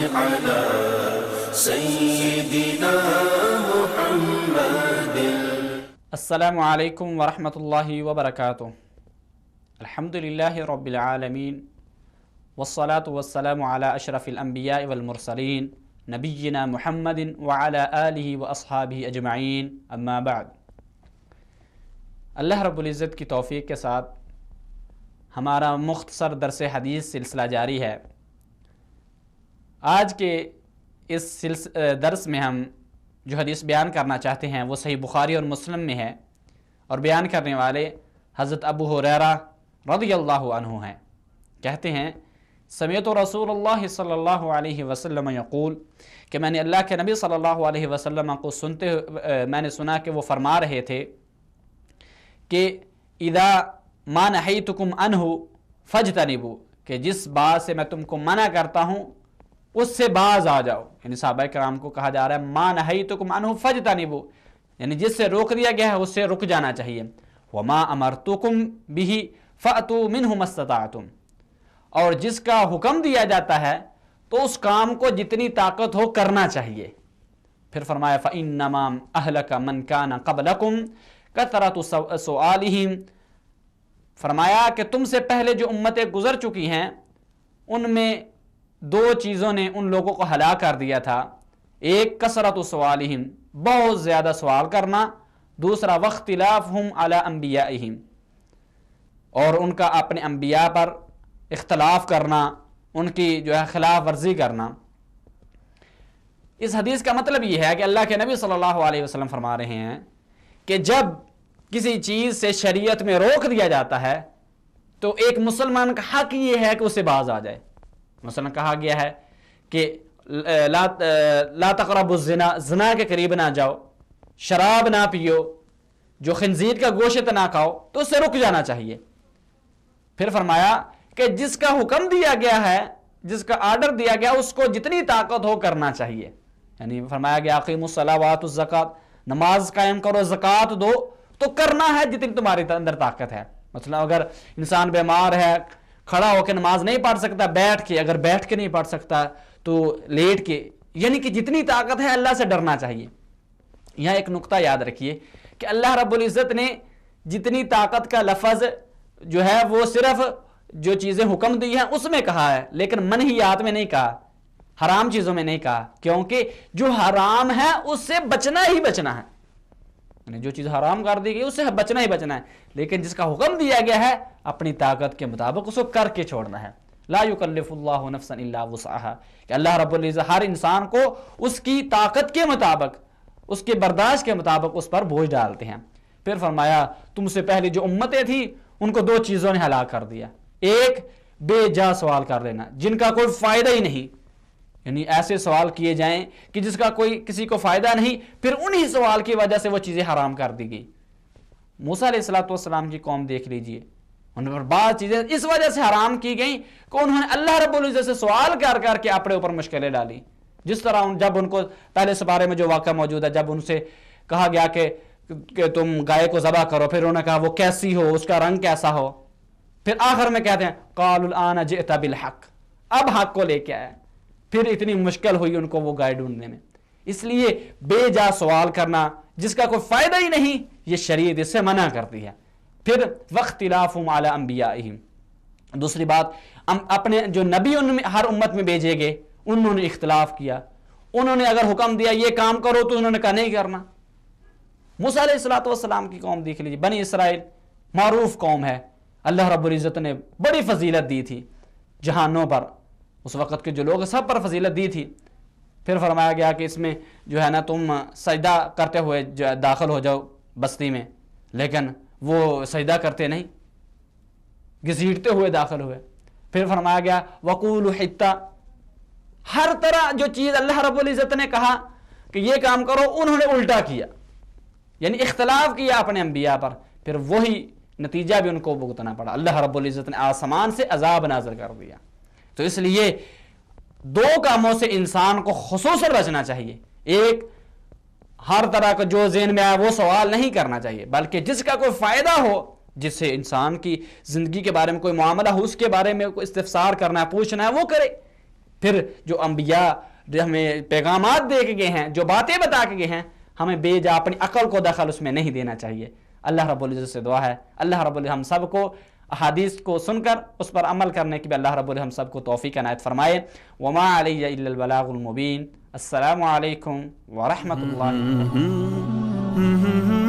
على سيدنا محمد. السلام علیکم ورحمۃ اللہ وبرکاتہ. الحمدللہ رب العالمین والصلاة والسلام علی اشرف الانبیاء والمرسلین نبینا محمد وعلی آلہ واصحابہ اجمعین، اما بعد. اللہ رب العزت کی توفیق کے ساتھ ہمارا مختصر درس حدیث سلسلہ جاری ہے. آج کے اس درس میں ہم جو حدیث بیان کرنا چاہتے ہیں وہ صحیح بخاری اور مسلم میں ہے، اور بیان کرنے والے حضرت ابو ہریرہ رضی اللہ عنہ ہیں. کہتے ہیں سمعت رسول اللہ صلی اللہ علیہ وسلم یقول، کہ میں نے اللہ کے نبی صلی اللہ علیہ وسلم کو میں نے سنا کہ وہ فرما رہے تھے کہ اذا ما نہیتکم عنہ فاجتنبوا، کہ جس بات سے میں تم کو منع کرتا ہوں اس سے باز آ جاؤ. یعنی صحابہ کرام کو کہا جا رہا ہے ما نہیتکم عنہ فاجتنبوا، یعنی جس سے روک دیا گیا ہے اس سے رک جانا چاہیے. وما امرتکم بہ فأتوا منہ ما استطعتم، اور جس کا حکم دیا جاتا ہے تو اس کام کو جتنی طاقت ہو کرنا چاہیے. پھر فرمایا فإنما أهلك من كان قبلكم كثرة سؤالهم، فرمایا کہ تم سے پہلے جو امتیں گزر چکی ہیں ان میں دو چیزوں نے ان لوگوں کو ہلاک کر دیا تھا. ایک کثرت سؤالہم، بہت زیادہ سوال کرنا. دوسرا واختلافہم علی انبیائہم، اور ان کا اپنے انبیاء پر اختلاف کرنا، ان کی جو ہے خلاف ورزی کرنا. اس حدیث کا مطلب یہ ہے کہ اللہ کے نبی صلی اللہ علیہ وسلم فرما رہے ہیں کہ جب کسی چیز سے شریعت میں روک دیا جاتا ہے تو ایک مسلمان کا حق یہ ہے کہ اسے باز آ جائے. مثلا کہا گیا ہے کہ لا تقربوا الزنا، زنا کے قریب نہ جاؤ، شراب نہ پیو، جو خنزیر کا گوشت نہ کھاؤ، تو اس سے رک جانا چاہیے. پھر فرمایا کہ جس کا حکم دیا گیا ہے، جس کا آرڈر دیا گیا اس کو جتنی طاقت ہو کرنا چاہیے. یعنی فرمایا گیا اقیموا الصلاۃ وآتوا الزکاۃ، نماز قائم کرو، زکوٰۃ دو، تو کرنا ہے جتنی تمہارے اندر طاقت ہے. مثلا اگر انسان بیمار ہے، کھڑا ہو کے نماز نہیں پڑھ سکتا، بیٹھ کے، اگر بیٹھ کے نہیں پڑھ سکتا تو لیٹ کے، یعنی کہ جتنی طاقت ہے اللہ سے ڈرنا چاہیے. یہاں ایک نقطہ یاد رکھیے کہ اللہ رب العزت نے جتنی طاقت کا لفظ جو ہے وہ صرف جو چیزیں حکم دی ہیں اس میں کہا ہے، لیکن منہیات میں نہیں کہا، حرام چیزوں میں نہیں کہا، کیونکہ جو حرام ہے اس سے بچنا ہی بچنا ہے. جو چیز حرام کر دی گئی اس سے بچنا ہی بچنا ہے، لیکن جس کا حکم دیا گیا ہے اپنی طاقت کے مطابق اس کو کر کے چھوڑنا ہے. لا یکلف اللہ نفسا الا وسعها، کہ اللہ رب العزت ہر انسان کو اس کی طاقت کے مطابق، اس کے برداشت کے مطابق اس پر بوجھ ڈالتے ہیں. پھر فرمایا تم سے پہلے جو امتیں تھیں ان کو دو چیزوں نے ہلاک کر دیا. ایک بے جا سوال کر لینا جن کا کوئی فائدہ ہی نہیں، یعنی ایسے سوال کیے جائیں کہ جس کا کوئی کسی کو فائدہ نہیں، پھر انہی سوال کی وجہ سے وہ چیزیں حرام کر دی گئی. موسیٰ علیہ السلام کی قوم دیکھ لیجئے، ان پر بعض چیزیں اس وجہ سے حرام کی گئیں کہ انہوں نے اللہ رب العزت سے سوال کر کر کے اپنے اوپر مشکلیں ڈالی. جس طرح جب ان کو پہلے سپارے میں جو واقعہ موجود ہے، جب ان سے کہا گیا کہ تم گائے کو ذبح کرو، پھر انہوں نے کہا وہ کیسی ہو، اس کا رنگ کیسا ہو، پھر آخر میں کہتے ہیں قالوا الآن جئت بالحق، اب حق کو لے کے آیا. پھر اتنی مشکل ہوئی ان کو وہ گائے ڈھونڈنے میں. اس لیے بے جا سوال کرنا جس کا کوئی فائدہ ہی نہیں، یہ شریعت اس سے منع کرتی ہے. پھر واختلافہم علی انبیائہم، دوسری بات اپنے جو نبی ہر امت میں بھیجے گئے انہوں نے اختلاف کیا. انہوں نے اگر حکم دیا یہ کام کرو تو انہوں نے کہا نہیں کرنا. موسیٰ علیہ السلام کی قوم دیکھ لیجیے، بنی اسرائیل معروف قوم ہے، اللہ رب العزت نے بڑی فضیلت دی تھی جہانوں پر، اس وقت کے جو لوگ سب پر فضیلت دی تھی. پھر فرمایا گیا کہ اس میں جو ہے نا تم سجدہ کرتے ہوئے داخل ہو جاؤ بستی میں، لیکن وہ سجدہ کرتے نہیں، گھسیٹتے ہوئے داخل ہوئے. پھر فرمایا گیا وقولوا حطہ، ہر طرح جو چیز اللہ رب العزت نے کہا کہ یہ کام کرو انہوں نے الٹا کیا، یعنی اختلاف کیا اپنے انبیاء پر. پھر وہی نتیجہ بھی ان کو بھگتنا پڑا، اللہ رب العزت نے آسمان سے عذاب نازل کر دیا. تو اس لیے دو کاموں سے انسان کو خصوصاً بچنا چاہیے. ایک، ہر طرح کا جو ذہن میں آیا وہ سوال نہیں کرنا چاہیے، بلکہ جس کا کوئی فائدہ ہو، جس سے انسان کی زندگی کے بارے میں کوئی معاملہ ہو اس کے بارے میں کوئی استفسار کرنا ہے، پوچھنا ہے، وہ کرے. پھر جو انبیاء جو ہمیں پیغامات دے کے گئے ہیں، جو باتیں بتا کے گئے ہیں، ہمیں بے جا اپنی عقل کو دخل اس میں نہیں دینا چاہیے۔ اللہ رب العزت سے دعا ہے اللہ رب العزت ہم سب کو احادیث کو سن کر اس پر عمل کرنے کی بھی اللہ رب العزت ہم سب کو توفیق عنایت فرمائے۔ وما علی الا البلاغ المبین۔ السلام علیکم ورحمۃ اللہ وبرکاتہ۔